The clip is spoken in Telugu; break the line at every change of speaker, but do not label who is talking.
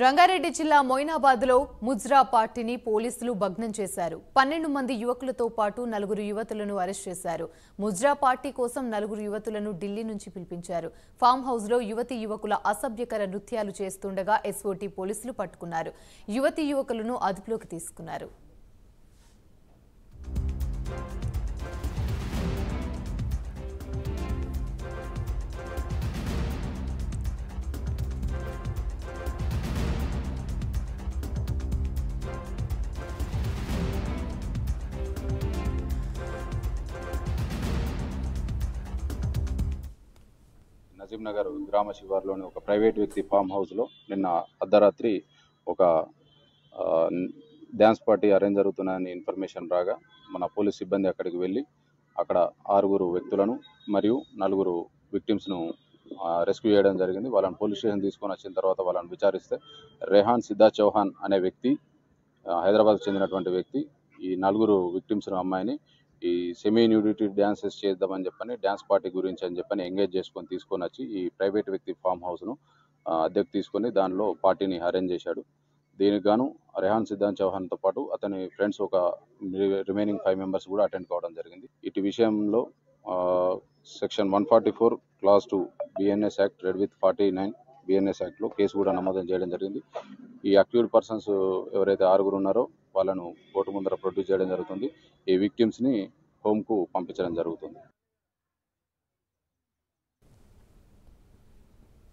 రంగారెడ్డి జిల్లా మొయినాబాద్లో ముజ్రా పార్టీని పోలీసులు భగ్నం చేశారు. 12 మంది యువకులతో పాటు 4 యువతులను అరెస్ట్ చేశారు. ముజ్రా పార్టీ కోసం 4 యువతులను ఢిల్లీ నుంచి పిలిపించారు. ఫామ్ హౌస్లో యువతీ యువకుల అసభ్యకర నృత్యాలు చేస్తుండగా ఎస్ఓటీ పోలీసులు పట్టుకున్నారు. యువతీ యువకులను అదుపులోకి తీసుకున్నారు.
నజీం నగర్ గ్రామ శివార్లోని ఒక ప్రైవేట్ వ్యక్తి ఫామ్ హౌస్లో నిన్న అర్ధరాత్రి ఒక డ్యాన్స్ పార్టీ అరేంజ్ జరుగుతుందని ఇన్ఫర్మేషన్ రాగా మన పోలీస్ సిబ్బంది అక్కడికి వెళ్ళి అక్కడ 6 వ్యక్తులను మరియు 4 విక్టిమ్స్ను రెస్క్యూ చేయడం జరిగింది. వాళ్ళని పోలీస్ స్టేషన్ తీసుకొని వచ్చిన తర్వాత వాళ్ళని విచారిస్తే రెహాన్ సిద్ధా చౌహాన్ అనే వ్యక్తి, హైదరాబాద్కు చెందినటువంటి వ్యక్తి, ఈ 4 విక్టిమ్స్ను అమ్మాయిని ఈ సెమీ న్యూడిటీ డ్యాన్సెస్ చేద్దామని చెప్పని డ్యాన్స్ పార్టీ గురించి అని చెప్పని ఎంగేజ్ తీసుకొని వచ్చి ఈ ప్రైవేట్ వ్యక్తి ఫామ్ హౌస్ను అద్దెకు తీసుకొని దానిలో పార్టీని అరేంజ్ చేశాడు. దీనికి గాను రెహాన్ సిద్ధాంత్ చౌహాన్తో పాటు అతని ఫ్రెండ్స్ ఒక రిమైనింగ్ 5 మెంబర్స్ కూడా అటెండ్ కావడం జరిగింది. ఇటు విషయంలో section 144 class 2 BNS act red with 49 BNS యాక్ట్లో కేసు కూడా నమోదు చేయడం జరిగింది. ఈ అక్యూజ్డ్ పర్సన్స్ ఎవరైతే 6 ఉన్నారో వాళ్ళను కోర్టు ముందర ప్రొడ్యూస్ చేయడం జరుగుతుంది. ఈ విక్టిమ్స్ని హోమ్కు పంపించడం జరుగుతుంది.